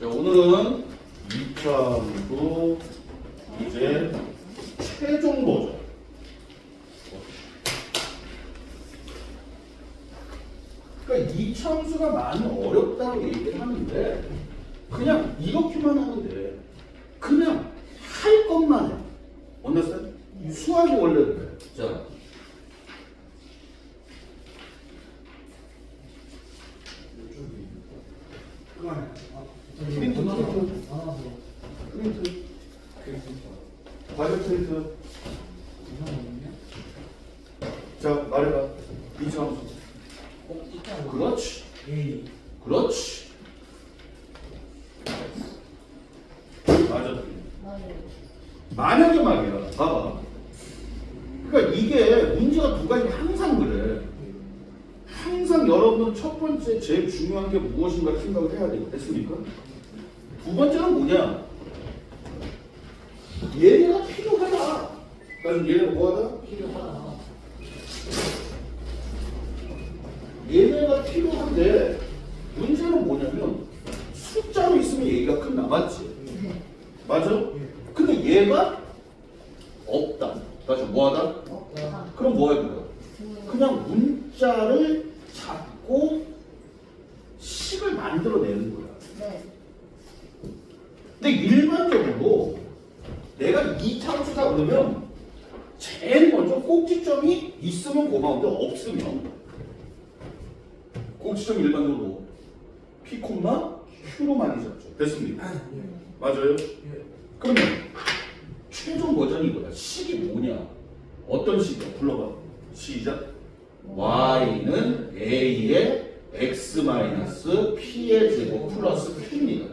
자, 오늘은 2차함수 이제 최종 버전. 그러니까 2차함수가 많이 어렵다고 얘기를 하는데 그냥 이렇게만 하면 돼. 그냥 할 것만 해. 언더스탠드? 수학이 원래 그래. 자. 프린트 과제 프린트. 자, 말해봐. 이차함수. 그렇지. 그렇지. 맞아. 만약에 말이야. 봐봐. 그러니까 이게 문제가 두 가지 항상 그래. 항상 여러분은 첫 번째 제일 중요한 게 무엇인가 생각을 해야 되고 됐습니까? 두 번째는 뭐냐? 얘네가 필요하다. 그래서 얘네가 뭐하다? 필요하다. 얘네가 필요한데 문제는 뭐냐면 숫자로 있으면 얘기가 끝나. 맞지? 맞아? 근데 얘가 없다. 맞아? 뭐하다? 그럼 뭐 해야 돼? 그냥 문자를 잡고 식을 만들어내는 거야. 근데 일반적으로 내가 2차함수다 그러면 제일 먼저 꼭지점이 있으면 고마운데 없으면 꼭지점 일반적으로 P, Q로 많이 잡죠. 됐습니까? 맞아요? 그러면 최종 버전이 뭐야? 식이 뭐냐? 어떤 식이야? 불러봐. 시작. y는 a의 x-p의 제곱 플러스 q입니다.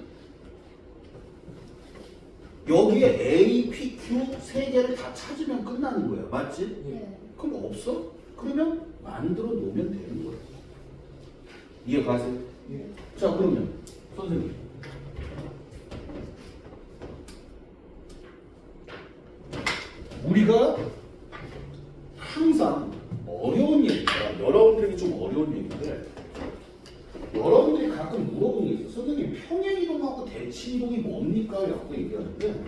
여기에 a, p, q 세 개를 다 찾으면 끝나는 거야. 맞지? 그럼 없어? 그러면 만들어 놓으면 되는 거야. 이해 가세요? 자, 그러면 선생님. 우리가 항상 어려운 얘기가 여러분들에게 좀 어려운 얘기인데 여러분들이 가끔 물어보는 게 있어요. 선생님 평행이동하고 대칭이동이 뭡니까? 라고 얘기하는데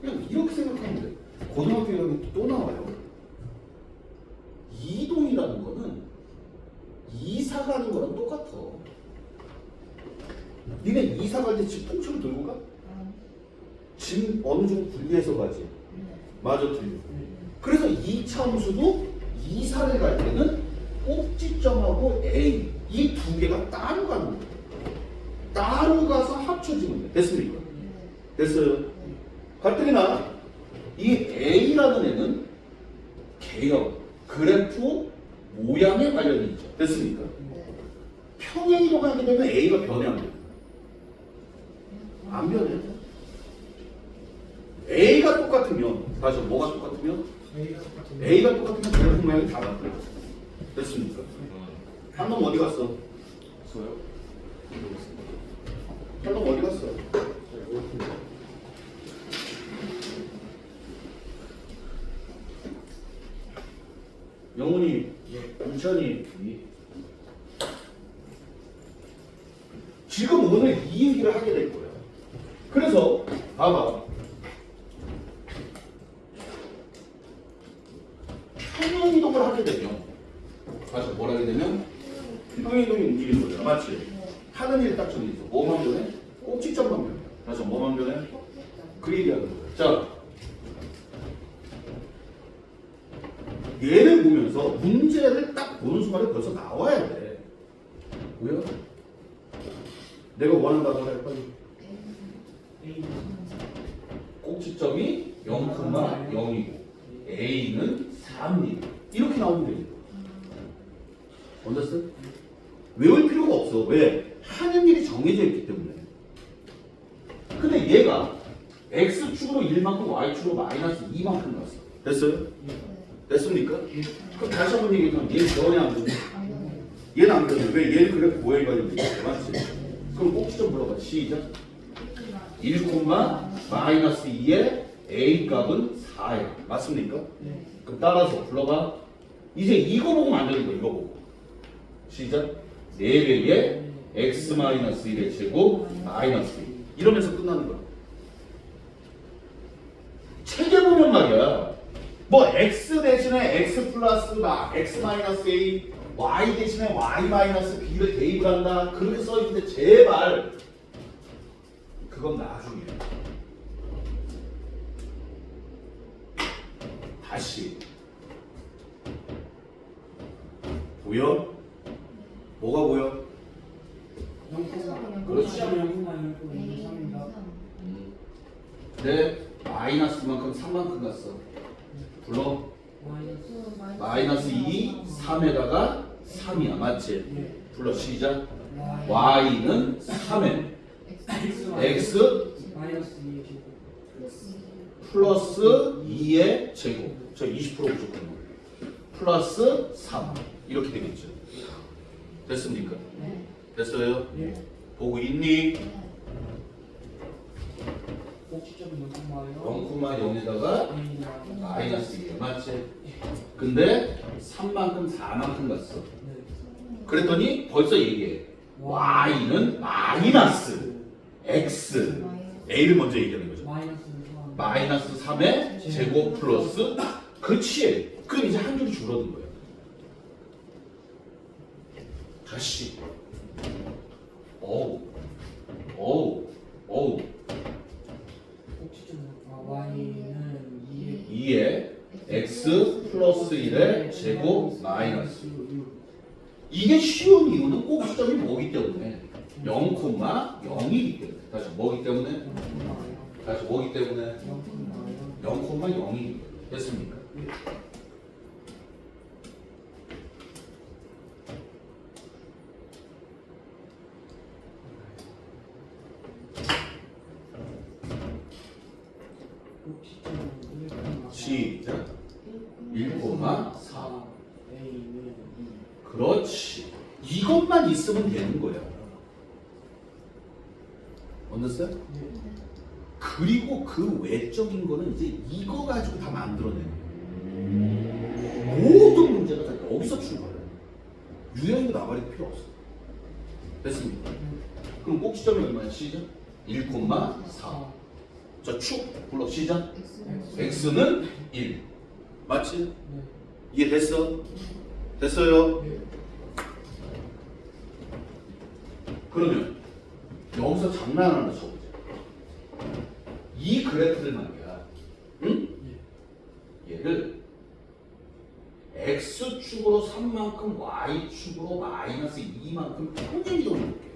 그냥 이렇게 생각하면 돼. 고등학교 1학년 또 나와요. 이동이라는 거는 이사 가는 거랑 똑같아. 니네 이사 갈 때 집 통째로 들고 가? 짐 어느 정도 분리해서 가지. 맞아, 틀려. 그래서 2차함수도 이사를 갈 때는 꼭지점하고 A 이 두 개가 따로 가는 거예요. 따로 가서 합쳐지면 돼. 됐습니까? 됐어요. 가뜩이나 이 A라는 애는 개형, 그래프 모양에 관련이 있죠. 됐습니까? 평행이동하게 되면 A가 변해 안 돼? 안 변해. A가 똑같으면 다시 뭐가 똑같으면? A가 똑같으면 그래프 모양이 다 바뀌어. 됐습니까? 한 놈 어디 갔어? 저요? 한 놈 어디 갔어? 영훈이, 인천이. 지금 오늘 이 얘기를 하게 될 거야. 그래서 봐봐. 평행이동을 하게 되면 다시 뭘 하게 되면 평행이동이 움직이는 거잖아. 맞지? 하는 일이 딱 정해져. 뭐만 변해? 꼭지점만 변해. 다시 뭐만 변해? 그 얘기하는 거야. 자, 얘를 보면서 문제를 딱 보는 순간에 벌써 나와야 돼. 뭐야? 내가 원하는 답을 할 거야. 꼭지점이 0,0이고 A는 3입니다. 이렇게 나오면 되죠. 언더스탠드? 외울 필요가 없어. 왜? 하는 일이 정해져 있기 때문에. 근데 얘가 X축으로 1만큼 Y축으로 마이너스 2만큼 갔어. 됐어요? 됐습니까? 그럼 다시 한번 얘기하면 얘는 변해 안 변해? 얘는 안 변해. 왜? 얘는 그래프 모양이 관련돼 있어. 맞지? 그럼 꼭지점 불러봐. 시작. 1, 마이너스 2의 A 값은 4야. 맞습니까? 그럼 따라서 불러봐. 이제 이거 보고 만드는 거 이거 보고. 시작. 4배의 x-1의 제곱 마이너스 2. 이러면서 끝나는 거야. 책에 보면 말이야. 뭐 x 대신에 x 플러스 x 마이너스 a, y 대신에 y 마이너스 b를 대입을 한다. 그렇게 써 있는데 제발 그건 나중에. 다시 보여? 뭐가 보여? 그렇지. 네, 마이너스만큼 3만큼 갔어. 불러. 마이너스 2, 3에다가 3이야. 맞지? 불러. 시작. y는 3에 x 플러스 2의 제곱. 저 20% 무조건 플러스 3 이렇게 되겠죠. 됐습니까? 됐어요? 보고 있니? 0,0에다가 마이너스 2 맞지? 근데 3만큼 4만큼 갔어. 그랬더니 벌써 얘기해. y는 마이너스 x a를 먼저 얘기하는 거죠. 마이너스 3의 제곱 플러스 그치? 그럼 이제 한 줄이 줄어든 거야. 다시 어우 y는 2에 x 플러스 1의 제곱 마이너스 이게 쉬운 이유는 꼭 시점이 뭐기 때문에 0,0이기 때문에 다시 뭐기 때문에 다시 뭐기 때문에 0,0이기 때문에 됐습니까? 시작 1,4 그렇지 이것만 있으면 되는 거야 언더스탠드? 그리고 그 외적인 거는 이제 이거 가지고 다 만들어내는 거야 모든 문제가 다 여기서 출발해 유형이고 나발이 필요 없어 됐습니까? 그럼 꼭 시점이 얼마야? 시작 1,4 자, 축 불러 시작. x는 1. 맞지? 이해됐어? 됐어요? 그러면 여기서 장난 하나 쳐보자. 이 그래프를 말이야. 응? 얘를 x축으로 3만큼 y축으로 마이너스 2만큼 평균 이동을 볼게.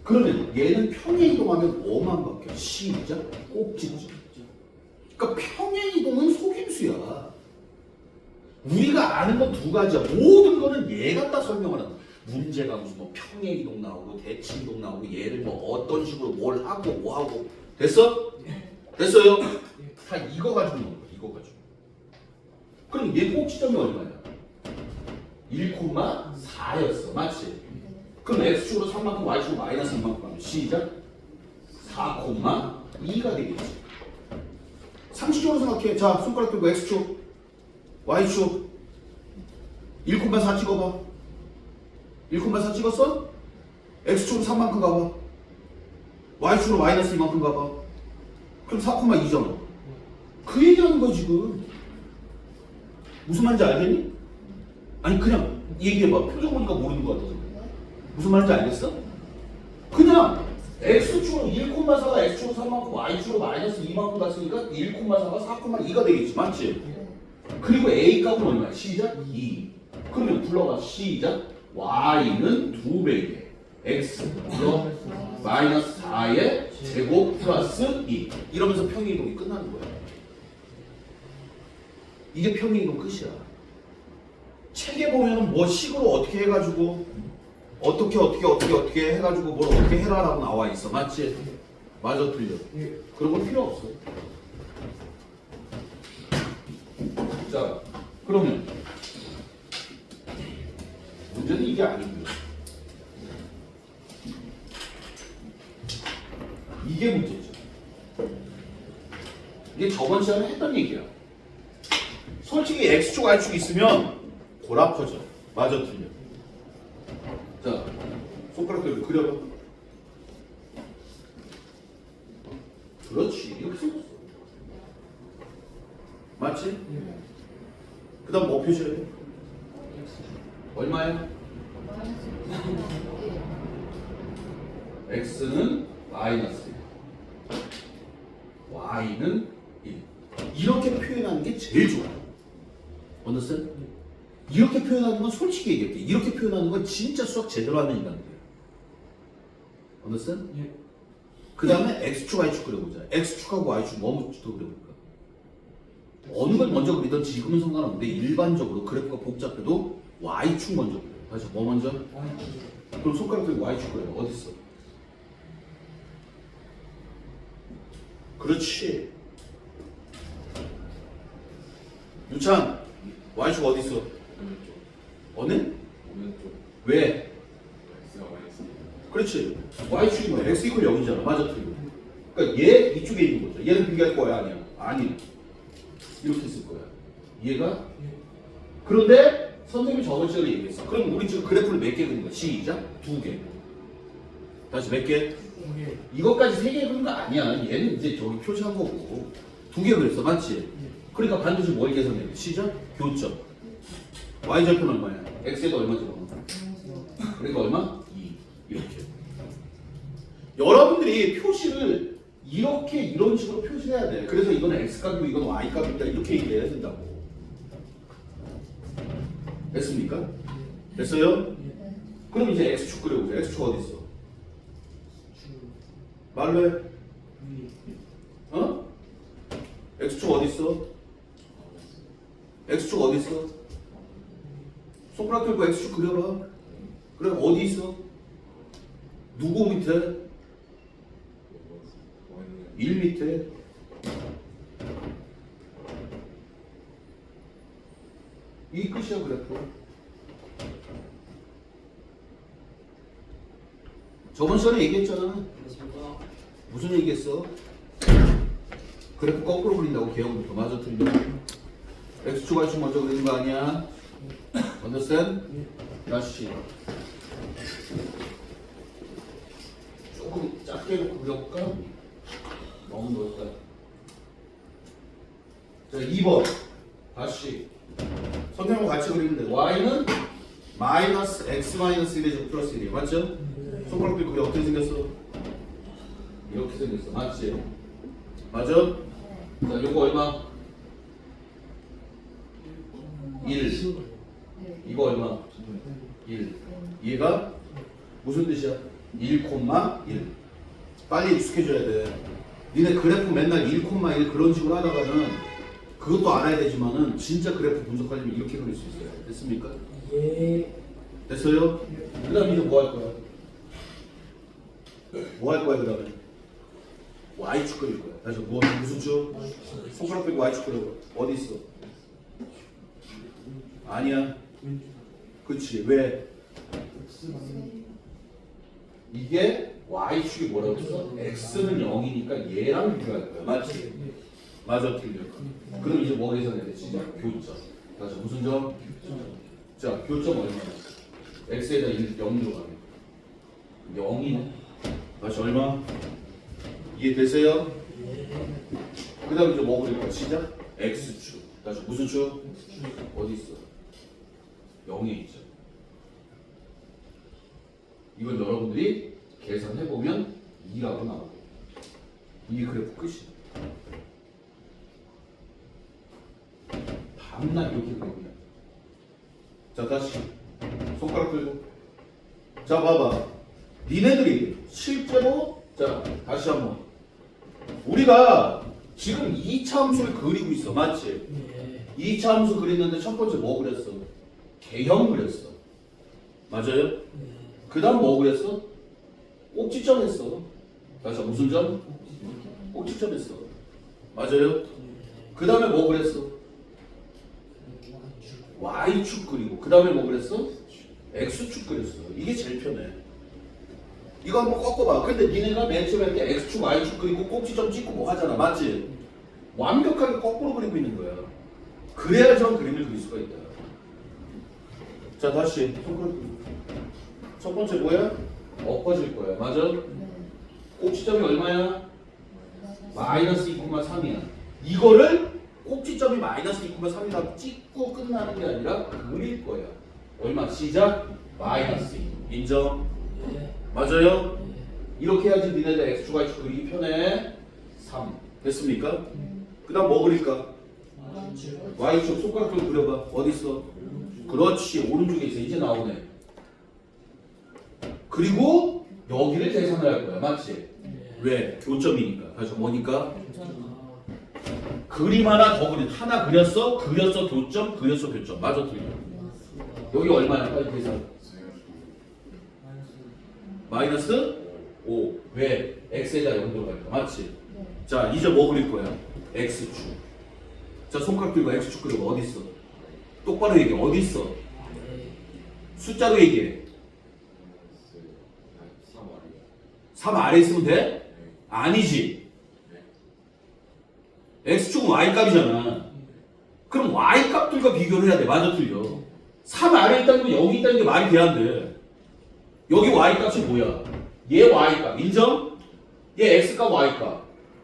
그러면 얘는 평행 이동하면 뭐만 바뀌어? 시작 꼭지점. 그러니까 평행 이동은 속임수야. 우리가 아는 건 두 가지야. 모든 거는 얘 갖다 설명하는 거야. 문제가 무슨 뭐 평행 이동 나오고 대칭 이동 나오고 얘를 뭐 어떤 식으로 뭘 하고 뭐 하고 됐어? 됐어요? 다 이거 가지고 나온 거야. 이거 가지고. 그럼 얘 꼭지점이 얼마야? 1,4였어. 맞지? 그럼 x축으로 3만큼 y축으로 마이너스 2만큼 하면 시작 4,2가 되겠지. 상식적으로 생각해. 자 손가락 들고 x축 y축 1,4 찍어봐. 1,4 찍었어? x축으로 3만큼 가봐. y축으로 마이너스 2만큼 가봐. 그럼 4,2잖아. 그 얘기하는 거야 지금. 무슨 말인지 알겠니? 아니 그냥 얘기해봐. 표정 보니까 모르는 것 같아서. 무슨 말인지 알겠어? 그냥 x축으로 1,4가 x축으로 3만큼 y축으로 마이너스 2만큼 갔으니까 1,4가 4,2가 되겠지. 맞지? 그리고 a 값은 얼마야? 시작 2. 그러면 불러봐. 시작 y는 2배에 x 불러 마이너스 4의 제곱 플러스 2 이러면서 평행이동이 끝나는 거야. 이게 평행이동 끝이야. 책에 보면은 뭐 식으로 어떻게 해가지고 어떻게 해가지고 뭘 어떻게 해라라고 나와 있어. 맞지? 맞아 틀려. 그런 건 필요 없어. 자 그러면 문제는 이게 아니고요. 이게 문제죠. 이게 저번 시간에 했던 얘기야. 솔직히 꼭지점이 x축 y축 있으면 고라퍼져. 맞아 틀려. 자, 손가락 들고 그려봐. 그렇지. 이렇게 생겼어. 맞지? 그 다음 뭐 표시해? 얼마야? x는 마이너스 1, y는 1. 이렇게 표현하는 게 제일 좋아. 언더스탠? 이렇게 표현하는 건 솔직히 얘기할게. 이렇게 표현하는 건 진짜 수학 제대로 하는 인간들이야. 언더스탠? 예. 그 다음에 x축, y축 그려보자. x축하고 y축 뭐부터 그려볼까? 어느 걸 먼저 그리든 지금은 상관없는데 일반적으로 그래프가 복잡해도 y축 먼저 그려. 다시 뭐 먼저? 그럼 손가락 들고 y축 그려요. 어디 있어? 그렇지. 유찬, y축 어디 있어? 어느? 오른쪽 왜? X가 마이너스 그렇지. y축이 뭐야? x 이퀄 0이잖아. 맞아, 틀려. 그러니까 얘 이쪽에 있는 거죠. 얘는 비교할 거야, 아니야? 아니야. 이렇게 쓸 거야. 얘가? 그런데 선생님이 저번 시간에 얘기했어. 그럼 우리 지금 그래프를 몇 개 그린 거야? 시작. 2개. 다시 몇 개? 예. 이것까지 3개 그린 거 아니야. 얘는 이제 저기 표시한 거고. 2개 그랬어. 맞지? 그러니까 반드시 뭘 계산해야 돼? 시작. 교점. y절편 얼마야? x에도 얼마 들어가? 그러니까 얼마? 2. 이렇게. 여러분들이 표시를 이렇게 이런 식으로 표시를 해야 돼. 그래서 이건 x값이고 이건 y값이다. 이렇게 얘기해야 된다고. 됐습니까? 됐어요? 그럼 이제 x축 그려보자. x축 어디 있어? 말로 해. 어? x축 어디 있어? x축 어디 있어? 손가락 들고 x축 그려봐. 그래 어디 있어? 누구 밑에? 1 밑에. 이 끝이야 그래프. 저번 시간에 얘기했잖아. 무슨 얘기했어? 그래프 거꾸로 그린다고 개혁부터. 맞아 틀려? x축 y축 먼저 그리는 거 아니야? 언더스탠? 다시 조금 작게 놓고 그려볼까? 너무 넓다. 자 2번 다시 선생님과 같이 그리면 돼. y는 마이너스 x 마이너스 1에 플러스 1이야. 맞죠? 손가락 들고 그게 어떻게 생겼어? 이렇게 생겼어. 맞지? 맞아? 자 요거 얼마? 1. 이거 얼마? 1. 얘가 무슨 뜻이야? 1, 1. 빨리 익숙해져야 돼. 니네 그래프 맨날 1, 1 그런 식으로 하다가는 그것도 알아야 되지만은 진짜 그래프 분석하려면 이렇게 그릴 수 있어요. 됐습니까? 예. 됐어요? 그 다음에 이제 뭐 할 거야? 뭐 할 거야 그 다음에? y축 그릴 거야. 다시 무슨 축? 손가락 빼고 y축 그려봐. 어디 있어? 아니야. 그치. 왜? 이게 y축이 뭐라고 했어? x는 0이니까 얘랑 비교할 거야. 맞지? 맞아 틀려. 그럼 이제 뭐 계산해야 돼? 진짜 교점. 다시 무슨 점? 자 교점 얼마야? x에다 0 들어가면 0이네. 다시 얼마? 이해되세요? 그 다음에 이제 뭐 그릴 거야? 시작? x축. 다시 무슨 축? 어디 있어? 0에 있죠. 이건 여러분들이 계산해보면 2라고 나와요. 이게 그래프 끝이야. 밤낮 이렇게 그리고요. 자 다시 손가락 들고. 자 봐봐. 니네들이 실제로 자 다시 한번 우리가 지금 2차 함수를 그리고 있어. 맞지? 예. 2차 함수 그렸는데 첫 번째 뭐 그렸어? 개형 그렸어. 맞아요? 그 다음 뭐 그랬어? 꼭지점 했어. 다시 무슨 점? 꼭지점 했어. 맞아요? 그 다음에 뭐 그랬어? y축 그리고 그 다음에 뭐 그랬어? x축 그렸어. 이게 제일 편해. 이거 한번 꺾어봐. 근데 니네가 맨 처음에 할 때 x축 y축 그리고 꼭지점 찍고 뭐 하잖아. 맞지? 완벽하게 거꾸로 그리고 있는 거야. 그래야 전 그림을 그릴 수가 있다. 자 다시 첫 번째 뭐야? 엎어질 거야. 맞아? 꼭지점이 얼마야? 마이너스 2,3이야. 이거를 꼭지점이 마이너스 2,3이라고 찍고 끝나는 게 아니라 그릴 거야. 얼마? 시작? 마이너스 2. 인정? 예. 맞아요? 이렇게 해야지 니네들 x축, y축 그리기 편해. 3. 됐습니까? 그 다음 뭐 그릴까? y축 손가락으로 그려봐. 어디 있어? 그렇지. 오른쪽에 있어. 이제 나오네. 그리고 여기를 계산을 할 거야. 맞지? 왜? 교점이니까. 다시 뭐니까? 그림 하나 더 그린. 하나 그렸어? 그렸어 교점? 그렸어 교점. 맞아 틀려. 여기 얼마야? 빨리 계산. 마이너스 5. 왜? x에다 0 들어가니까. 맞지? 자 이제 뭐 그릴 거야? x축. 자 손가락 들고 x축 그리고 어디 있어? 똑바로 얘기해. 어디 있어? 숫자로 얘기해. 3 아래 있으면 돼? 아니지. x축은 y값이잖아. 그럼 y값들과 비교를 해야 돼. 맞아 틀려. 3 아래 있다는 건 여기 있다는 게 말이 돼야 안 돼. 여기 y값이 뭐야? 얘 y값. 인정? 얘 x값 y값.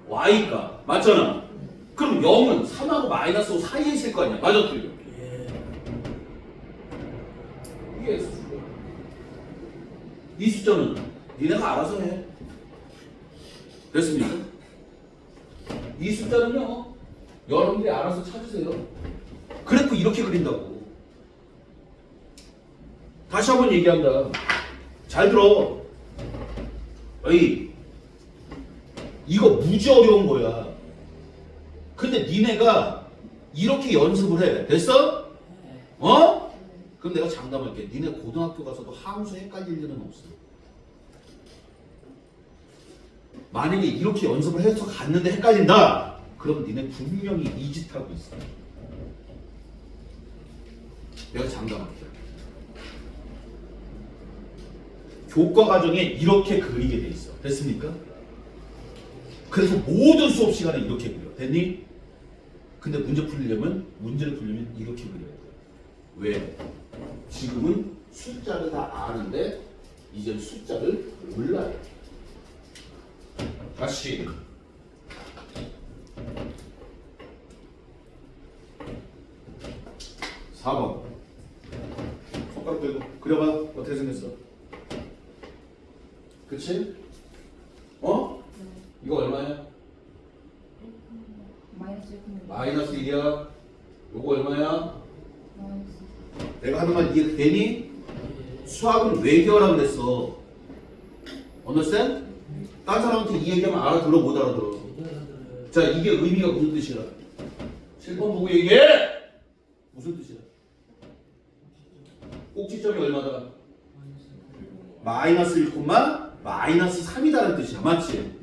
y값. 맞잖아. 그럼 0은 3하고 마이너스 5 사이에 있을 거 아니야. 맞아 틀려. 이게 x축이야. 이 숫자는 니네가 알아서 해. 됐습니까? 이 숫자는요, 여러분들이 알아서 찾으세요. 그래프 이렇게 그린다고. 다시 한번 얘기한다. 잘 들어. 어이, 이거 무지 어려운 거야. 근데 니네가 이렇게 연습을 해. 됐어? 어? 그럼 내가 장담할게. 니네 고등학교 가서도 함수 헷갈릴 일은 없어. 만약에 이렇게 연습을 해서 갔는데 헷갈린다. 그럼 니네 분명히 이 짓 하고 있어. 내가 장담할게. 교과 과정에 이렇게 그리게 돼 있어. 됐습니까? 그래서 모든 수업 시간에 이렇게 그려. 됐니? 근데 문제를 풀려면 이렇게 그려야 돼. 왜? 지금은 숫자를 다 아는데 이제 숫자를 몰라요. 다시 4번 손가락 들고 그려봐. 어떻게 생겼어? 그치? 어? 이거 얼마야? 마이너스 1이야. 요거 얼마야? 내가 하는 말 이해되니? 수학은 외계어라고 그랬어. understand? 딴 사람한테 이 얘기하면 알아들어 못 알아들어. 자 이게 의미가 무슨 뜻이야? 7번 보고 얘기해! 무슨 뜻이야? 꼭지점이 얼마다? 마이너스 1, 마이너스 3이다라는 뜻이야. 맞지?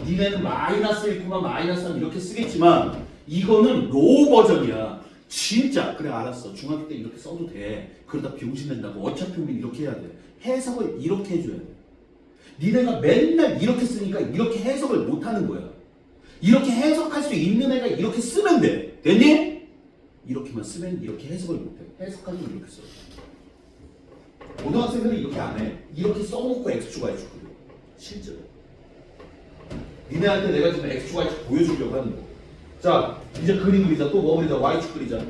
니네는 마이너스 1, 마이너스 3 이렇게 쓰겠지만 이거는 로우 버전이야. 진짜 그래 알았어. 중학교 때 이렇게 써도 돼. 그러다 병신 된다고. 어차피 우리 이렇게 해야 돼. 해석을 이렇게 해줘야 돼. 니네가 맨날 이렇게 쓰니까 이렇게 해석을 못하는 거야. 이렇게 해석할 수 있는 애가 이렇게 쓰면 돼. 됐니? 이렇게만 쓰면 이렇게 해석을 못해. 해석할 때 이렇게 써. 고등학생들은 이렇게 안 해. 이렇게 써놓고 x축, y축 그려. 실제로. 니네한테 내가 지금 x축, y축 보여주려고 하는 거. 자, 이제 그림 그리자. 또 뭐 그리자? y축 그리자.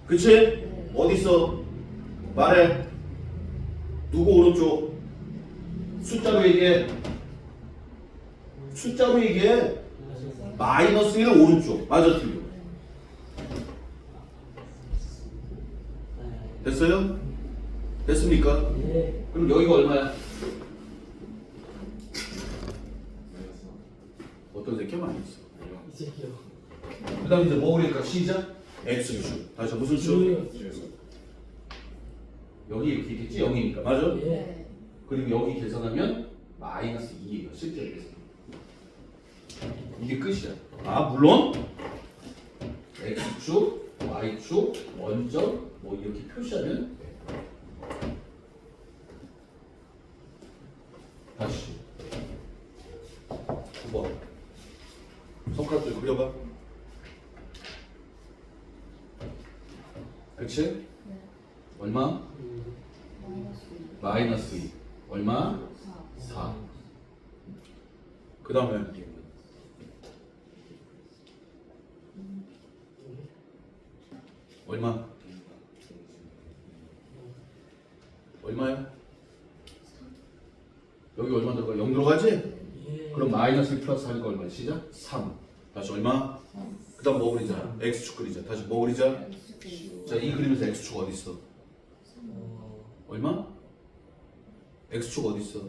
그치? 어디 있어? 말해. 누구 오른쪽? 숫자로 얘기해. 숫자로 얘기해. 마이너스 1은 오른쪽. 맞아, 틀려. 됐어요? 됐습니까? 예. 그럼 여기가 얼마야? 어떤 새끼 많이 있어. 이 새끼요. 그 다음에 이제 뭐 그릴까? 시작? x축. 다시 무슨 축? 여기 이렇게 있겠지? 0이니까. 맞아? 예. 그리고 여기 계산하면 마이너스 2예요. 실제 계산. 이게 끝이야. 아 물론 x축, y축, 원점 뭐 이렇게 표시하면 돼. 다시 9번 손가락 들고 그려봐. 그렇지? 네. 얼마? 마이너스 2. 얼마? 4. 그 다음에 얼마? 얼마야? 여기 얼마 들어가? 0 들어가지? 예. 그럼 마이너스 1 플러스 하니까 얼마? 시작? 3. 다시 얼마? 그 다음 뭐 그리자? X축 그리자. 다시 뭐 그리자? 자, 이 그림에서 X축 어디 있어? 얼마? X축 어디 있어?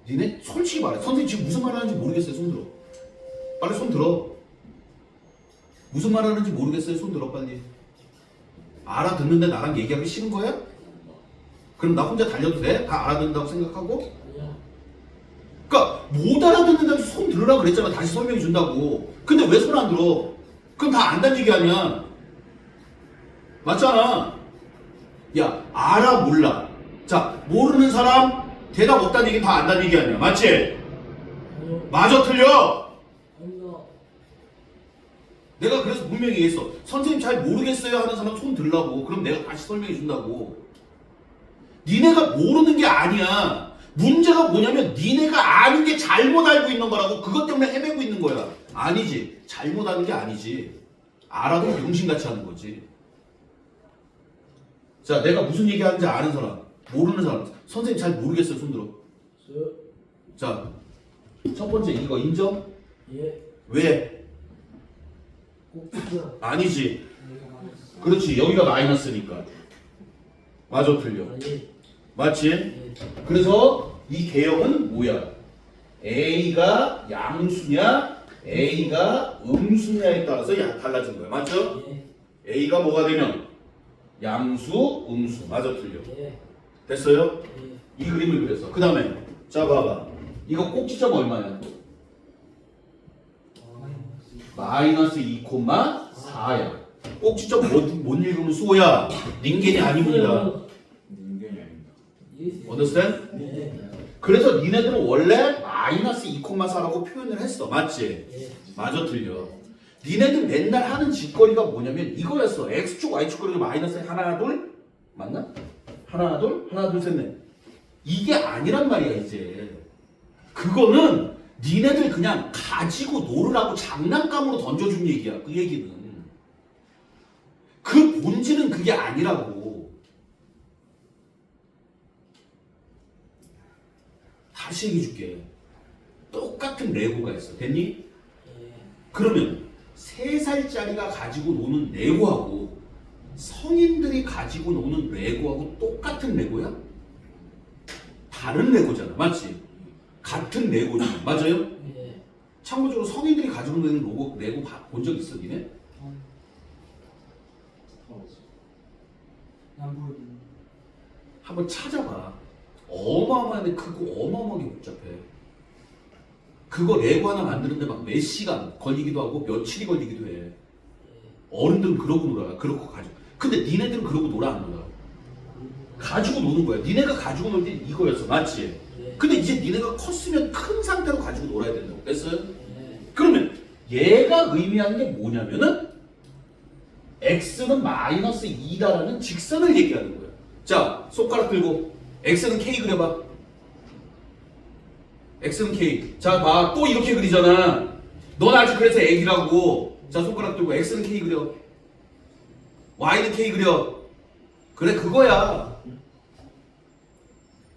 니네 솔직히 말해. 선생님 지금 무슨 말 하는지 모르겠어요. 손 들어. 빨리 손 들어. 무슨 말 하는지 모르겠어요. 손 들어 빨리. 알아듣는데 나랑 얘기하기 싫은 거야? 그럼 나 혼자 달려도 돼? 다 알아듣는다고 생각하고? 그러니까 못 알아듣는다고 손 들으라 그랬잖아. 다시 설명해 준다고. 근데 왜 손 안 들어? 그럼 다 안다는 얘기 아니야. 맞잖아. 야, 알아 몰라. 자, 모르는 사람 대답 없다는 얘기는 다 안다는 얘기 아니야. 맞지? 맞아 틀려? 내가 그래서 분명히 얘기했어. 선생님 잘 모르겠어요 하는 사람 손 들라고. 그럼 내가 다시 설명해 준다고. 니네가 모르는 게 아니야. 문제가 뭐냐면 니네가 아는 게 잘못 알고 있는 거라고. 그것 때문에 헤매고 있는 거야. 아니지. 잘못 아는 게 아니지. 알아도 용신같이 하는 거지. 자, 내가 무슨 얘기하는지 아는 사람, 모르는 사람. 선생님 잘 모르겠어요. 손 들어. 자, 첫 번째 이거 인정? 예. 왜? 꼭지죠. 아니지. 그렇지. 여기가 마이너스니까. 맞아 틀려. 예. 맞지? 예. 그래서 이 개형은 뭐야? A가 양수냐 A가 음수냐에 따라서 달라진 거야. 맞죠? 예. A가 뭐가 되면 양수, 음수. 맞아 틀려. 예. 됐어요? 예. 이 그림을 그렸어. 그 다음에 자 봐봐. 이거 꼭지점 얼마야? 마이너스 2,4야. 꼭지점 못 읽으면 수호야. 닌겐이 아닙니다. 인간이 아닙니다. Understand? 예. 그래서 니네들은 원래 마이너스 2,4라고 표현을 했어. 맞지? 예. 맞아 틀려. 니네들 맨날 하는 짓거리가 뭐냐면 이거였어. X축, Y축 그리고 마이너스 하나, 둘? 맞나? 하나, 둘, 셋, 넷. 이게 아니란 말이야 이제. 그거는 니네들 그냥 가지고 놀으라고 장난감으로 던져준 얘기야. 그 얘기는. 그 본질은 그게 아니라고. 다시 얘기해줄게. 똑같은 레고가 있어. 됐니? 예. 그러면 3살짜리가 가지고 노는 레고하고 성인들이 가지고 노는 레고하고 똑같은 레고야? 다른 레고잖아. 맞지? 같은 레고잖아. 맞아요? 예. 참고적으로 성인들이 가지고 노는 레고 본 적 있어 니네? 한번 찾아봐. 어마어마하게 크고 어마어마하게 복잡해. 그거 레고 하나 만드는데 막 몇 시간 걸리기도 하고 며칠이 걸리기도 해. 어른들은 그러고 놀아. 그러고 가지고. 근데 니네들은 그러고 놀아 안 놀아? 가지고 노는 거야. 니네가 가지고 놀 때 이거였어. 맞지? 예. 근데 이제 니네가 컸으면 큰 상태로 가지고 놀아야 된다고. 됐어요? 예. 그러면 얘가 의미하는 게 뭐냐면은 x는 마이너스 2다라는 직선을 얘기하는 거야. 자, 손가락 들고 x는 k 그려봐. x는 k. 자, 봐. 또 이렇게 그리잖아. 넌 아직 그래서 애기라고. 자, 손가락 들고 x는 k 그려. y는 k 그려. 그래, 그거야.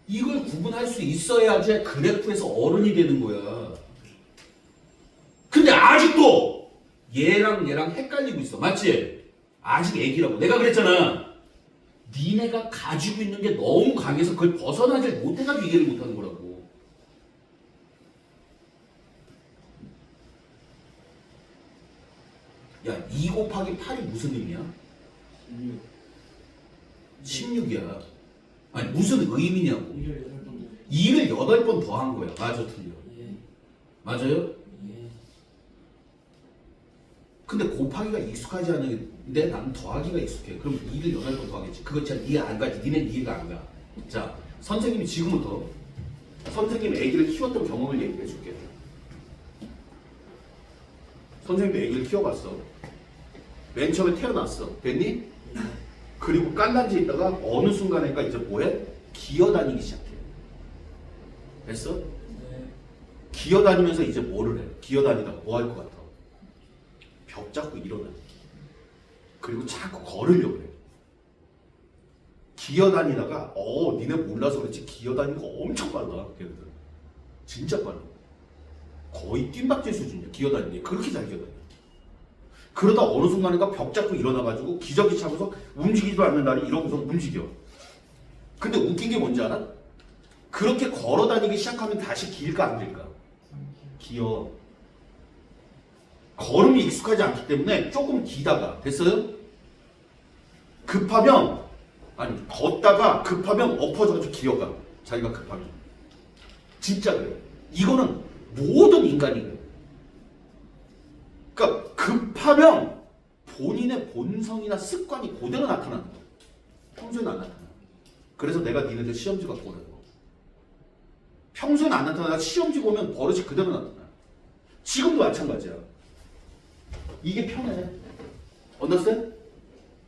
이걸 구분할 수 있어야지 그래프에서 어른이 되는 거야. 근데 아직도 얘랑 헷갈리고 있어. 맞지? 아직 애기라고. 내가 그랬잖아. 니네가 가지고 있는 게 너무 강해서 그걸 벗어나지 못해가지고 이해를 못하는 거라고. 야, 2 곱하기 8이 무슨 의미야? 16이야. 아니, 무슨 의미냐고. 2를 8번 더한 거야. 맞아, 틀려. 예. 맞아요? 예. 근데 곱하기가 익숙하지 않은데 나는 더하기가 익숙해. 그럼 2를 8번 더하겠지. 그거 진짜 이해 안 가지. 니네 이해가 안 가. 자, 선생님이 지금부터 선생님 애기를 키웠던 경험을 얘기해 줄게. 선생님도 애기를 키워봤어. 맨 처음에 태어났어. 됐니? 그리고 깐단지에 있다가 어느 순간에가 이제 뭐해? 기어다니기 시작해. 됐어? 네. 기어다니면서 이제 뭐를 해? 기어다니다가 뭐 할 것 같아? 벽 잡고 일어나. 그리고 자꾸 걸으려고 해. 기어다니다가 니네 몰라서 그렇지 기어다니는 거 엄청 빨라. 걔네들 진짜 빨라. 거의 뜀박질 수준이야. 기어다니는 게 그렇게 잘 기어다녀. 그러다 어느 순간인가 벽 잡고 일어나가지고 기저귀 차고서 움직이지도 않는 날이 이러고서 움직여. 근데 웃긴 게 뭔지 알아? 그렇게 걸어다니기 시작하면 다시 길까 안 길까? 기어. 걸음이 익숙하지 않기 때문에 조금 기다가 됐어요? 급하면 아니 걷다가 급하면 엎어져가지고 기어가. 자기가 급하면 진짜 그래. 이거는 모든 인간이 그래. 그러니까 급하면 본인의 본성이나 습관이 그대로 나타나는 거야. 평소에는 안 나타나. 그래서 내가 니네들 시험지 갖고 오는 거. 평소에는 안 나타나다가 시험지 보면 버릇이 그대로 나타나. 지금도 마찬가지야. 이게 편해. 언더스탠?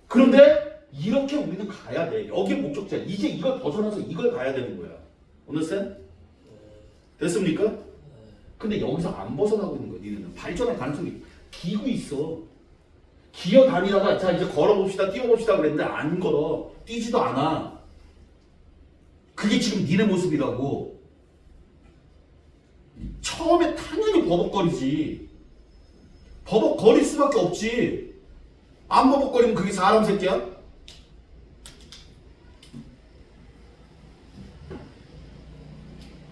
그런데 이렇게 우리는 가야 돼. 여기 목적지야. 이제 이걸 벗어나서 이걸 가야 되는 거야. 언더스탠? 됐습니까? 근데 여기서 안 벗어나고 있는 거야. 니네는 발전할 가능성이 기고 있어. 기어 다니다가 자 이제 걸어봅시다, 뛰어봅시다 그랬는데 안 걸어. 뛰지도 않아. 그게 지금 니네 모습이라고. 처음에 당연히 버벅거리지. 버벅거릴 수밖에 없지. 안 버벅거리면 그게 사람 새끼야?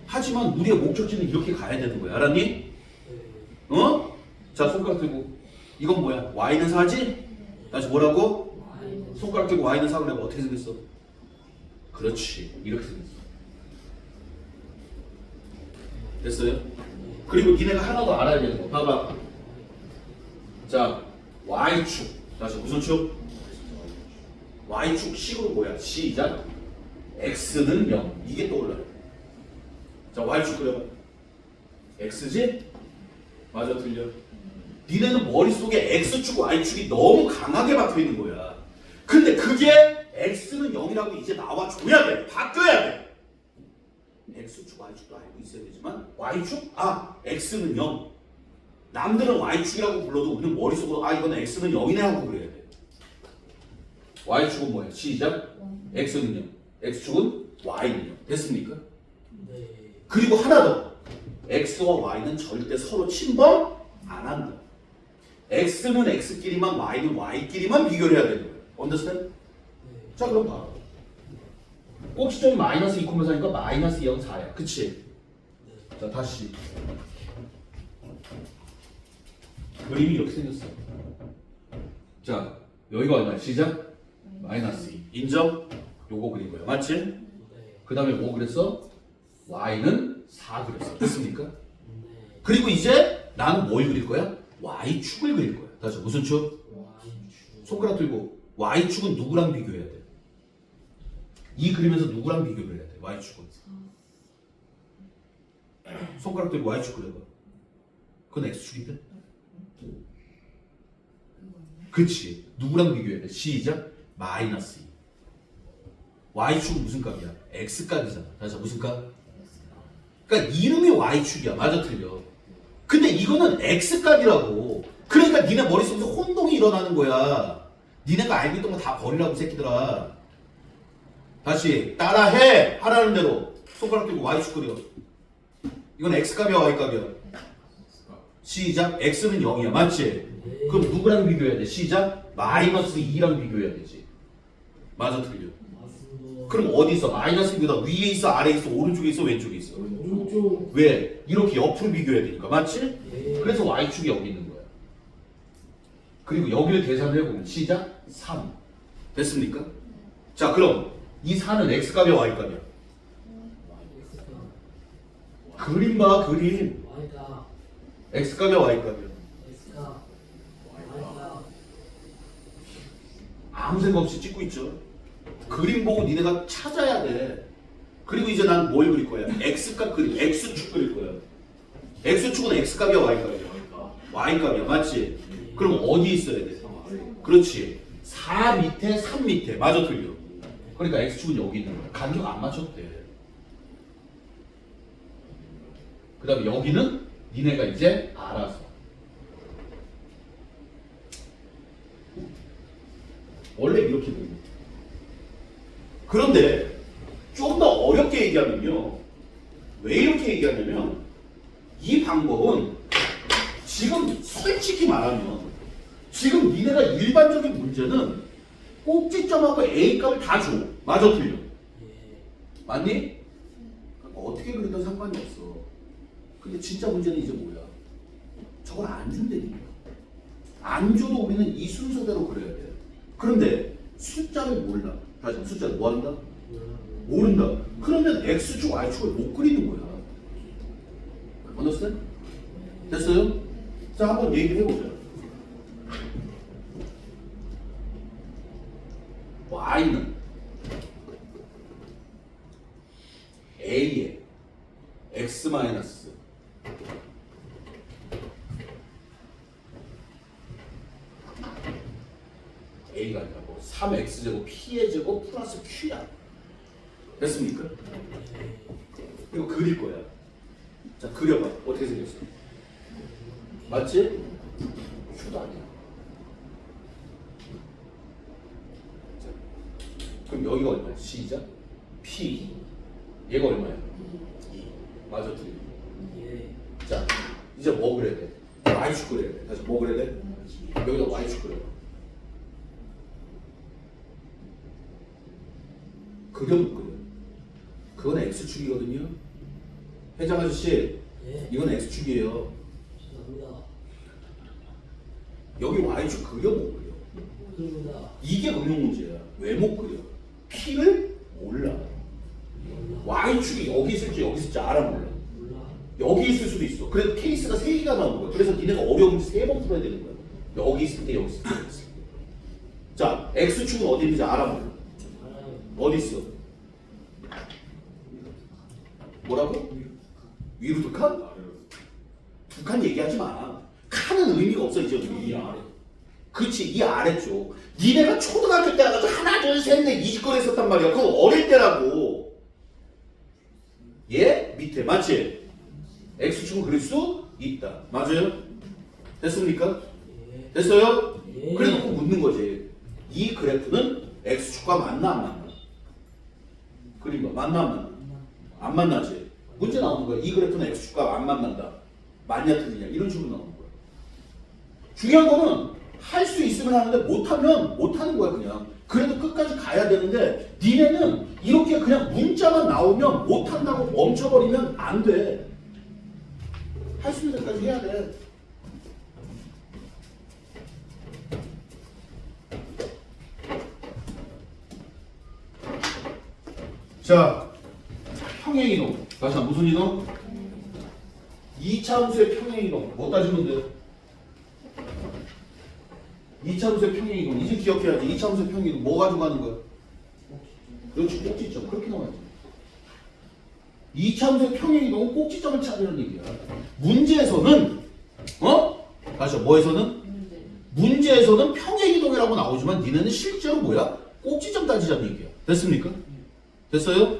하지만 우리의 목적지는 이렇게 가야 되는 거야. 알았니? 어? 자, 손가락 들고. 이건 뭐야? Y는 4지? 다시 뭐라고? 손가락 들고 Y는 4 그래. 어떻게 생겼어? 그렇지. 이렇게 생겼어. 됐어요? 그리고 니네가 하나 더 알아야 되는 거. 봐봐. 자, Y축. 다시 무슨 축? Y축 식으로 뭐야? 시작. X는 0. 이게 떠올라요. 자, Y축 그려봐. X지? 맞아, 틀려. 니네는 머릿속에 X축, Y축이 너무 강하게 박혀있는 거야. 근데 그게 X는 0이라고 이제 나와줘야 돼. 바뀌어야 돼. X축, Y축도 알고 있어야 되지만 Y축? X는 0. 남들은 Y축이라고 불러도 우리는 머릿속으로 이건 X는 0이네 하고 그래야 돼. Y축은 뭐야? 시작. X는 0. X축은 Y는 0. 됐습니까? 네. 그리고 하나 더. X와 Y는 절대 서로 침범 안 한다. X는 X끼리만 Y는 Y끼리만 비교를 해야 되는 거야. Understand? 자, 그럼 봐. 꼭지점이 마이너스 2,4니까 마이너스 0, 4야. 그치? 자, 다시. 그림이 이렇게 생겼어. 자, 여기가 얼마야? 시작? 마이너스 2. 인정? 요거 그린 거야. 맞지? 네. 그 다음에 뭐 그랬어? Y는 4 그랬어. 됐습니까? 네. 그리고 이제 나는 뭘 그릴 거야? Y축을 그릴 거야. 다시 무슨 축? Y축. 손가락 들고 Y축은 누구랑 비교해야 돼? 이 그림에서 누구랑 비교를 해야 돼? Y축은 손가락 들고 Y축 그려봐. 그건 X축인데? 그치. 누구랑 비교해야 돼? 시작. 마이너스 2. Y축은 무슨 값이야? X값이잖아. 다시 무슨 값? 그러니까 이름이 Y축이야. 맞아 틀려. 근데 이거는 X값이라고. 그러니까 니네 머릿속에서 혼동이 일어나는 거야. 니네가 알고 있던 거 다 버리라고 새끼들아. 다시 따라해. 하라는 대로 손가락 들고 Y축 그려. 이건 X값이야 Y값이야? 시작. X는 0이야. 맞지? 그럼 누구랑 비교해야 돼? 시작. 마이너스 2랑 비교해야 되지. 맞아 틀려. 맞습니다. 그럼 어디 있어? 마이너스 2보다 위에 있어? 아래에 있어? 오른쪽에 있어? 왼쪽에 있어? 오른쪽. 왜? 이렇게 옆으로 비교해야 되니까. 맞지? 네. 그래서 Y축이 여기 있는 거야. 그리고 여기를 계산을 해보면 시작 3. 됐습니까? 자, 그럼 이 4는 X값이야 Y값이야? 그림 봐 그림. Y다. X값이야 Y값이야? X가. Y다. 아무 생각 없이 찍고 있죠. 그림 보고 니네가 찾아야 돼. 그리고 이제 난 뭘 그릴 거야? X값 그릴 거야. X축 그릴 거야. X축은 X값이야 Y값이야? Y값이야. 맞지? 그럼 어디 있어야 돼? 그렇지. 4 밑에 3 밑에 맞아 틀려. 그러니까 x축은 여기 있는 거야. 간격 안 맞춰도 돼. 그 다음에 여기는 니네가 이제 알아서. 원래 이렇게 되는 거야. 그런데 좀 더 어렵게 얘기하면요. 왜 이렇게 얘기하냐면 이 방법은 지금 솔직히 말하면 지금 니네가 일반적인 문제는 꼭지점하고 A값을 다 줘. 맞아 틀려. 맞니? 그러니까 어떻게 그리든 상관이 없어. 근데 진짜 문제는 이제 뭐야? 저걸 안 준다니까. 안 줘도 우리는 이 순서대로 그려야 돼. 그런데 숫자를 몰라. 다시 숫자를 뭐 한다? 모른다. 그러면 X축, Y축을 못 그리는 거야. understand? 됐어요? 자, 한번 얘기를 해보자. Y는 A에 X 마이너스 A가 아니라 뭐 3X제곱 P의 제곱 플러스 Q야. 됐습니까? 이거 그릴 거야. 자, 그려봐. 어떻게 생겼어? 맞지? Q도 아니야. 자, 그럼 여기가 얼마야? 시작. P. 얘가 얼마야? 2. 맞아, 틀려. 자, 이제 뭐 그려야 돼? Y축 그려야 돼. 다시 뭐 그려야 돼? 여기다 Y축 그려. 그려 못 그려? 그건 X축이거든요. 회장 아저씨, 이건 X축이에요. 여기 Y축 그려 못 그려? 이게 응용 문제야. 왜 못 그려? P를 몰라. Y축이 여기 있을지 여기 있을지 알아 몰라? 여기 있을 수도 있어. 그래서 케이스가 3개가 나오는 거야. 그래서 니네가 어려운 문제 3번 풀어야 되는 거야. 여기 있을 때 여기 있을 때 여기 있을 때. 자, X축은 어디 있는지 알아 몰라? 어디 있어? 뭐라고? 위로 두 칸? 두 칸 얘기하지 마. 칸은 의미가 없어 이제 이 아래. 그렇지, 이 아래쪽. 니네가 초등학교 때 가서 하나 둘 셋 넷 이 짓거리 했었단 말이야. 그거 어릴 때라고. 얘 밑에 맞지? X축은 그릴 수 있다. 맞아요? 됐습니까? 됐어요? 그래놓고 묻는 거지. 이 그래프는 X축과 맞나 안 맞나? 그린 거 맞나 안 맞나? 안 만나지. 문제 나오는 거야. 이 그래프는 X축과 안 만난다. 맞냐 틀리냐 이런 식으로 나오는 거야. 중요한 거는 할 수 있으면 하는데 못하면 못하는 거야 그냥. 그래도 끝까지 가야 되는데 니네는 이렇게 그냥 문자만 나오면 못한다고 멈춰버리면 안 돼. 할 수 있는 데까지 해야 돼. 자, 평행이동. 다시 한번 무슨 이동? 2차함수의 평행이동. 뭐 따지면 돼? 2차함수의 평행이동. 이제 기억해야지. 2차함수의 평행이동. 뭐 가지고 가는 거야? 그렇지, 꼭지점. 그렇게 나와야지. 2차함수의 평행이동은 꼭지점을 찾으는 얘기야. 문제에서는 다시 뭐에서는? 문제에서는 평행이동이라고 나오지만 니네는 실제로 뭐야? 꼭지점 따지자는 얘기야. 됐습니까? 됐어요?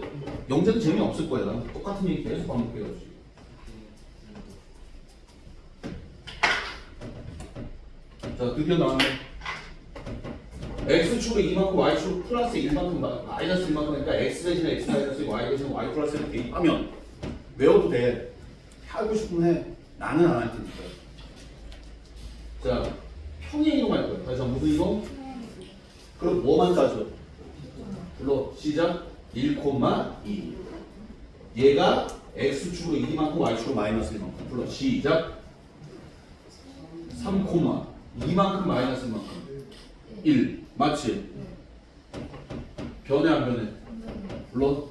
영재는 재미없을 거야. 똑같은 얘기 계속 반복해가지고. 자, 드디어 나왔네. X축으로 이만큼, Y축으로 플러스 1만큼, 마이너스 1만큼 하니까 X 대신에 X 마이너스 Y 대신에 Y 플러스를 대입하면 외워도 돼. 하고 싶으면 해. 나는 안 할 테니까. 자, 평행이동 할 거야. 다시 한번 무슨 이동? 그럼 뭐만 따져? 불러. 시작. 1,2. 얘가 X축으로 2만큼 Y축으로 마이너스 1만큼. 불러. 시작. 3, 2만큼 마이너스 1만큼. 1. 맞지? 변해 안 변해? 물론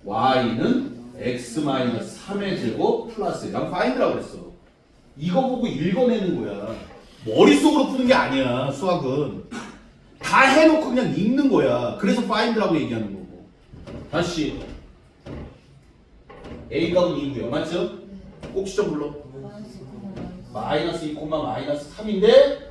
y는 x 마이너스 3의 제곱 플러스 난 find라고 그랬어. 이거 보고 읽어내는 거야. 머릿속으로 푸는 게 아니야. 수학은 다 해놓고 그냥 읽는 거야. 그래서 find라고 얘기하는 거고. 다시 a 값은 2고요. 맞죠? 꼭지점 불러. 마이너스 2, 마이너스 3인데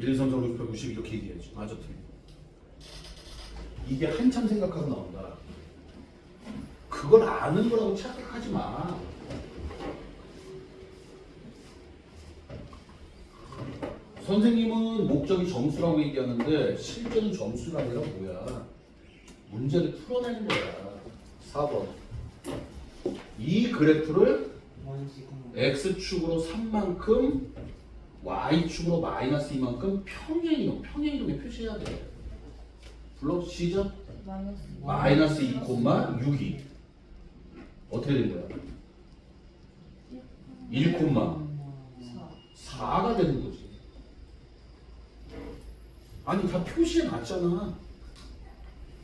1, 2, 3, 4, 5, 6, 7, 8, 90 이렇게 얘기해야지. 맞아, 틀려. 이게 한참 생각하고 나온다. 그걸 아는 거라고 착각하지 마. 선생님은 목적이 점수라고 얘기하는데 실제는 점수가 아니라 뭐야? 문제를 풀어내는 거야. 4번. 이 그래프를 x축으로 3만큼 y축으로 마이너스 2만큼 평행이동에 표시해야 돼. 불러 시작. 마이너스 2, 6이 어떻게 된 거야? 1, 4가 되는 거지. 아니 다 표시해 놨잖아.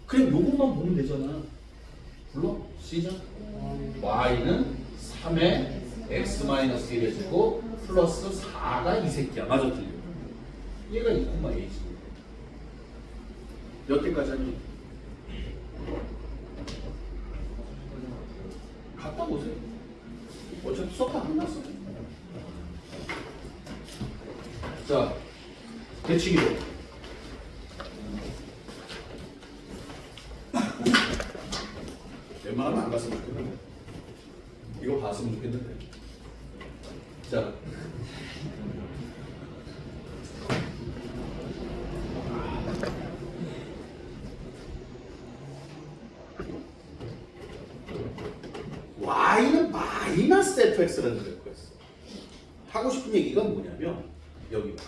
그냥 요것만 보면 되잖아. 불러 시작. y는 3에 x-1을 주고 플러스 4가 이 새끼야. 맞아 틀려. 얘가 2,a지. 몇 개까지 하니? 갔다 오세요. 어차피 수업 안 끝났어. 자, 대치기로. 웬만하면 안 갔으면 좋겠는데. 이거 봤으면 좋겠는데. 자. y는 마이너스 fx라는 그래프가 있어. 하고 싶은 얘기가 뭐냐면 여기가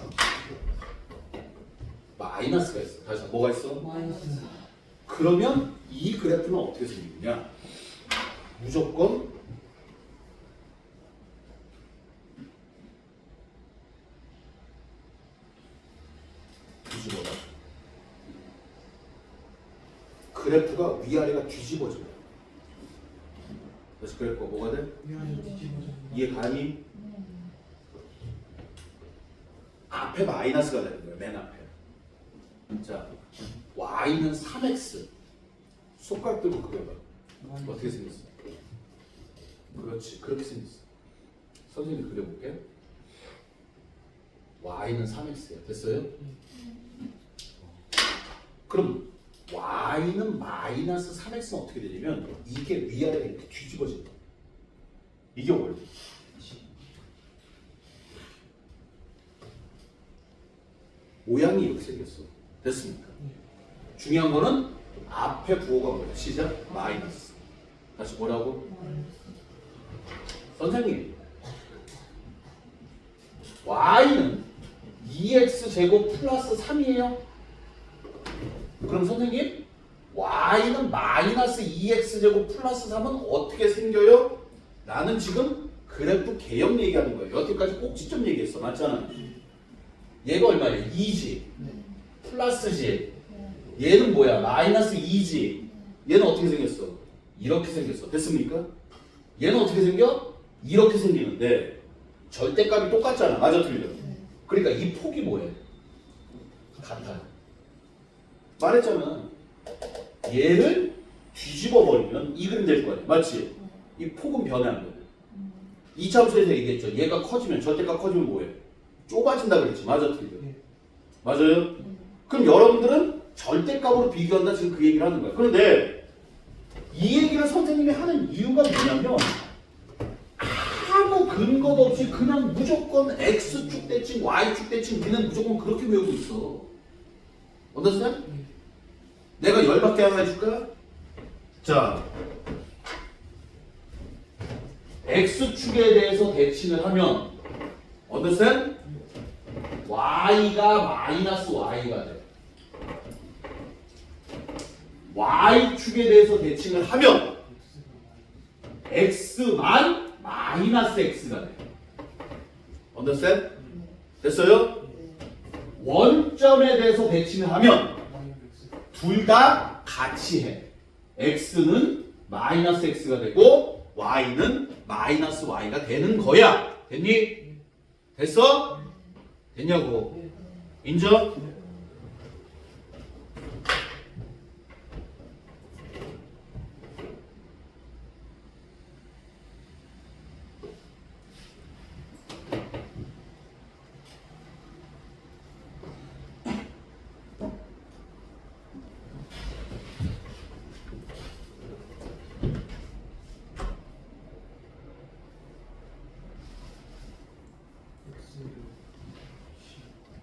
마이너스가 있어. 다시 뭐가 있어? 마이너스. 그러면 이 그래프는 어떻게 생기느냐? 무조건 뒤집어봐. 그래프가 위아래가 뒤집어져. 그래서 그래프가 뭐가 돼? 이해 가니? 앞에 마이너스가 되는 거야. 맨 앞에. 자, y는 3x. 손가락 들고 그려봐. 어떻게 생겼어? 그렇지. 그렇게 생겼어. 선생님이 그려볼게. y는 3x야. 됐어요? 그럼 y는 마이너스 3x는 어떻게 되냐면 이게 위아래가 이렇게 뒤집어진다. 이게 원리. 모양이 이렇게 생겼어. 됐습니까? 중요한 거는 앞에 부호가 뭐야? 시작 마이너스. 다시 뭐라고? 선생님, y는 2x 제곱 플러스 3이에요. 그럼 선생님, y는 마이너스 2x 제곱 플러스 3은 어떻게 생겨요? 나는 지금 그래프 개형 얘기하는 거예요. 여태까지 꼭지점 얘기했어. 맞잖아. 얘가 얼마야? 2지. 플러스지. 얘는 뭐야? 마이너스 2지. 얘는 어떻게 생겼어? 이렇게 생겼어. 됐습니까? 얘는 어떻게 생겨? 이렇게 생기는데 절대값이 똑같잖아. 맞아 틀려? 그러니까 이 폭이 뭐예요? 같아요. 말했잖아. 얘를 뒤집어 버리면 이 그림 될 거 아니야. 맞지? 이 폭은 변해 안 돼. 2차 함수에서 얘기했죠. 얘가 커지면 절대값 커지면 뭐예요? 좁아진다 그랬지. 맞아 틀려? 맞아요? 그럼 여러분들은 절대값으로 비교한다 지금 그 얘기를 하는 거야. 그런데 이 얘기를 선생님이 하는 이유가 뭐냐면 아무 근거도 없이 그냥 무조건 X축 대칭, Y축 대칭 우리는 무조건 그렇게 외우고 있어. 어떠세요? 내가 열받게 하나 해줄까? 자, X축에 대해서 대칭을 하면 어떠세요? Y가 마이너스 Y가 돼. Y축에 대해서 대칭을 하면 X만 마이너스 X가 돼. understand? 됐어요? 원점에 대해서 대칭을 하면 둘 다 같이 해. X는 마이너스 X가 되고 Y는 마이너스 Y가 되는 거야. 됐니? 됐어? 됐냐고. 인정?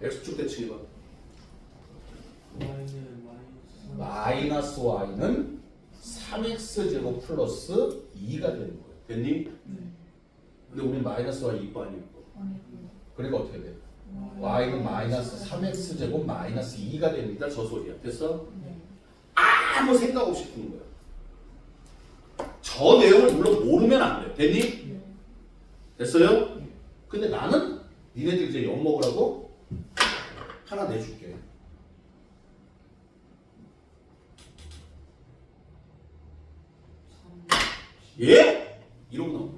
x축 대칭 해봐. y는 마이너스 y는 3x 제곱 플러스 2가 되는 거야. 됐니? 근데 우리 마이너스 y 이거 아니고. 그러니까 어떻게 돼? y는 마이너스 3x 제곱 마이너스 2가 됩니다. 저 소리야. 됐어? 아무 생각 없이 푸는 거야. 저 내용을 물론 모르면 안 돼. 됐니? 됐어요? 근데 나는 니네들 이제 엿 먹으라고 하나 내줄게. 예? 이러고 나와.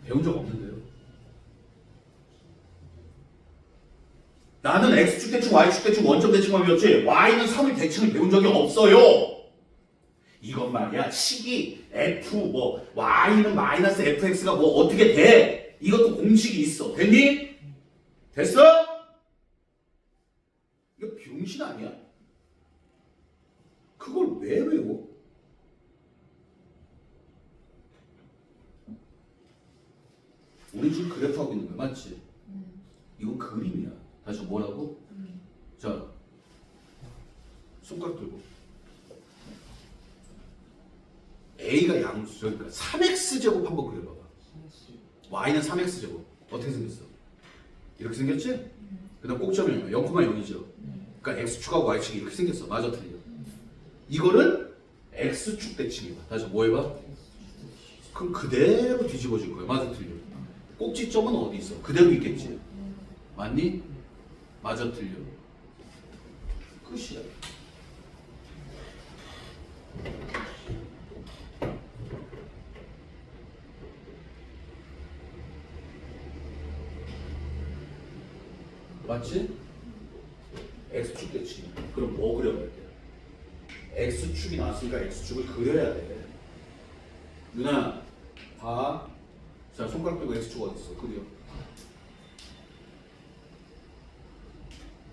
배운 적 없는데요. 나는 x축 대칭, y축 대칭, 원점 대칭만 배웠지 y는 3을 대칭을 배운 적이 없어요. 이건 말이야 식이 f 뭐 y는 마이너스 fx가 뭐 어떻게 돼? 이것도 공식이 있어. 됐니? 됐어? 이거 병신 아니야? 그걸 왜 외워? 우리 지금 그래프 하고 있는 거야, 맞지? 이건 그림이야. 다시 뭐라고? 자, 손가락 들고. A가 양수, 그러니까 3x 제곱 한번 그려봐봐. Y는 3x 제곱. 어떻게 생겼어? 이렇게 생겼지? 그다음 꼭점이 0,0이죠. 그러니까 x축하고 y축이 이렇게 생겼어. 맞아, 틀려. 이거를 x축 대칭해봐. 다시 뭐 해봐? 그럼 그대로 뒤집어질 거야. 맞아, 틀려. 꼭지점은 어디 있어? 그대로 있겠지. 맞니? 맞아, 틀려. 끝이야. 맞지? x축 대칭. 그럼 뭐 그려야 돼? x축이 나왔으니까 x축을 그려야 돼. 누나, 봐. 자, 손가락 빼고 x축 어디 있어? 그려.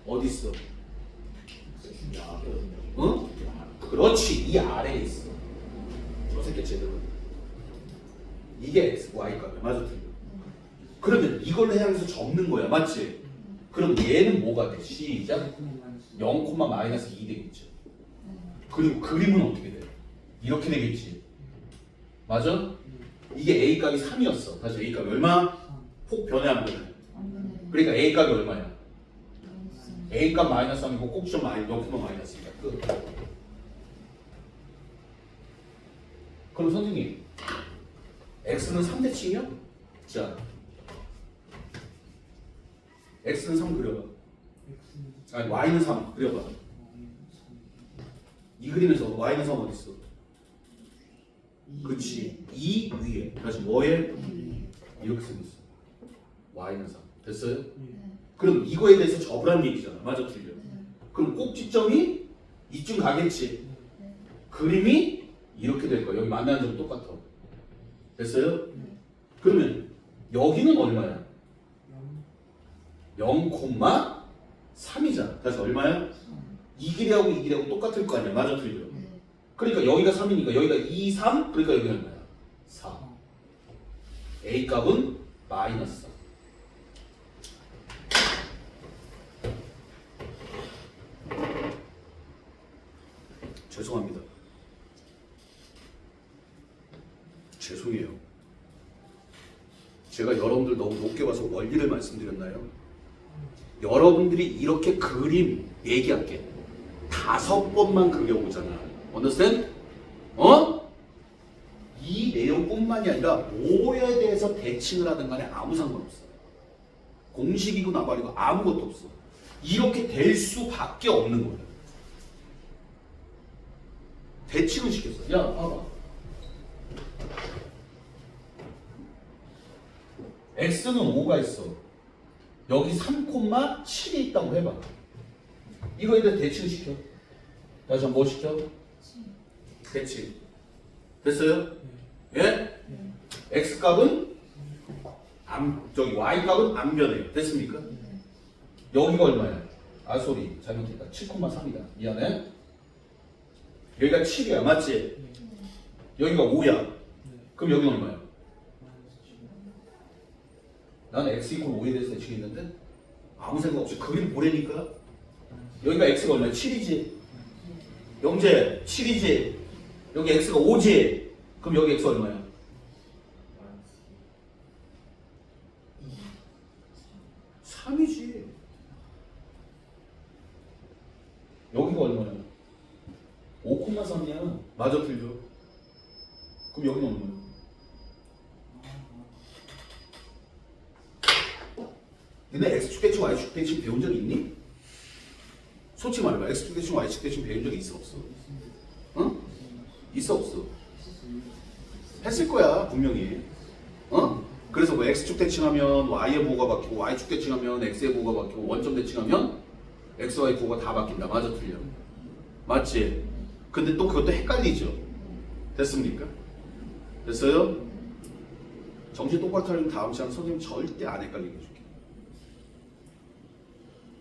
어디 있어? 응? 그렇지. 이 아래에 있어. 저 새끼 제대로. 이게 x, y 값이야. 맞아, 틀려. 그러면 이걸로 해양해서 접는 거야. 맞지? 그럼 얘는 뭐가 돼? 시작. 0, 마이너스 2 되겠죠. 그리고 그림은 어떻게 돼? 이렇게 되겠지. 맞아? 이게 A 값이 3이었어. 다시 A 값이 얼마? 폭 변해 안 변해? 그러니까 A 값이 얼마야? A 값 마이너스 3이고 꼭지점 0, 마이너스니까 끝. 그럼 선생님, X는 3대칭이요? 자, X는 3 그려봐. 아니, Y는 3 그려봐. 이 그림에서 Y는 3 어디 있어? 그렇지. 2 위에. 다시 뭐에? 이렇게 생겼어. Y는 3. 됐어요? 그럼 이거에 대해서 접으라는 얘기잖아. 맞아, 틀려? 그럼 꼭지점이 이쯤 가겠지. 그림이 이렇게 될 거야. 여기 만나는 점 똑같아. 됐어요? 그러면 여기는 얼마야? 0,3이잖아. 다시 얼마야? 이 길이하고 이 길이하고 똑같을 거 아니야. 맞아, 틀려? 그러니까 여기가 3이니까 여기가 2, 3. 그러니까 여기는 얼마야? 4. A 값은 마이너스 4. 죄송합니다. 죄송해요. 제가 여러분들 너무 높게 봐서 원리를 말씀드렸나요? 여러분들이 이렇게 그림 얘기할게. 5번만 그려보잖아. understand? 어? 이 내용뿐만이 아니라 뭐에 대해서 대칭을 하든 간에 아무 상관없어. 공식이고 나발이고 아무것도 없어. 이렇게 될 수밖에 없는 거야. 대칭을 시켰어. 야, 봐봐. x는 5가 있어. 여기 3,7이 있다고 해봐. 이거에 대해 대칭 시켜. 다시 한번 뭐 시켜? 대칭. 됐어요? 예? x 값은 저기 y 값은 안 변해요. 됐습니까? 여기가 얼마야? 아, 소리 잘못했다. 7,3이다. 미안해. 여기가 7이야. 맞지? 여기가 5야. 그럼 여기는 얼마야? 나는 x 이퀄 5에 대해서 대칭했는데 아무 생각 없이 그림 보내니까 여기가 x가 얼마야? 7이지. 영재 7이지. 여기 x가 5지. 그럼 여기 x 얼마야? 3이지. 여기가 얼마야? 5,3이야. 맞아 틀려. 그럼 여기는 얼마야? 너네 x축 대칭 y축 대칭 배운 적 있니? 솔직히 말해봐. x축 대칭 y축 대칭 배운 적 있어 없어? 응? 있어 없어? 했을 거야 분명히. 그래서 뭐 x축 대칭하면 y의 부호가 바뀌고 y축 대칭하면 x의 부호가 바뀌고 원점 대칭하면 x, y 부호가 다 바뀐다. 맞아 틀려? 맞지? 근데 또 그것도 헷갈리죠? 됐습니까? 됐어요? 정신 똑바로 차리면 다음 시간 선생님 절대 안 헷갈리게 해줄게.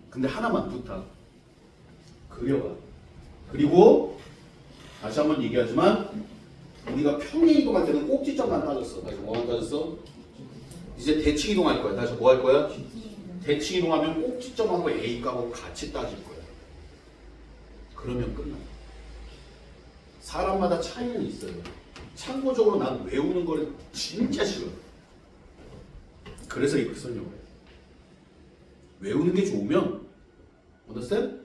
근데 하나만 부탁. 그려봐. 그리고 다시 한번 얘기하지만 우리가 평행 이동할 때는 꼭지점만 따졌어. 다시 뭐만 따졌어? 이제 대칭 이동할 거야. 다시 뭐 할 거야? 대칭 이동하면 꼭지점하고 A값하고 같이 따질 거야. 그러면 끝나. 사람마다 차이는 있어요. 참고적으로 난 외우는 거를 진짜 싫어. 그래서 이렇게 설명을 해. 외우는 게 좋으면 understand?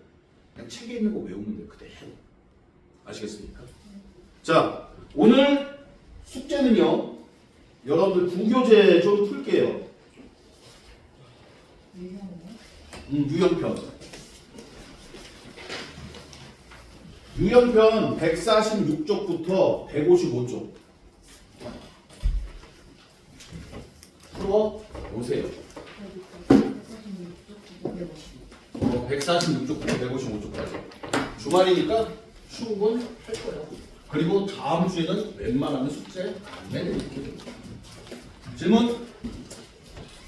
그냥 책에 있는 거 외우면 돼. 그대로. 아시겠습니까? 자, 오늘 숙제는요. 여러분들 구교재 좀 풀게요. 유형편. 유형편 146쪽부터 155쪽. 풀어 보세요. 146쪽부터 155쪽까지. 주말이니까 충분할 거예요. 그리고 다음 주에는 웬만하면 숙제 안 내드릴게요. 질문?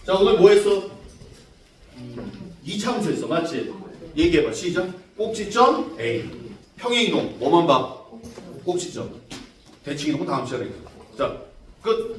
자, 오늘 뭐 했어? 2차함수 했어. 맞지? 얘기해봐. 시작. 꼭지점 A. 평행이동. 뭐만 봐? 꼭지점. 대칭이동은 다음 시간에. 자, 끝.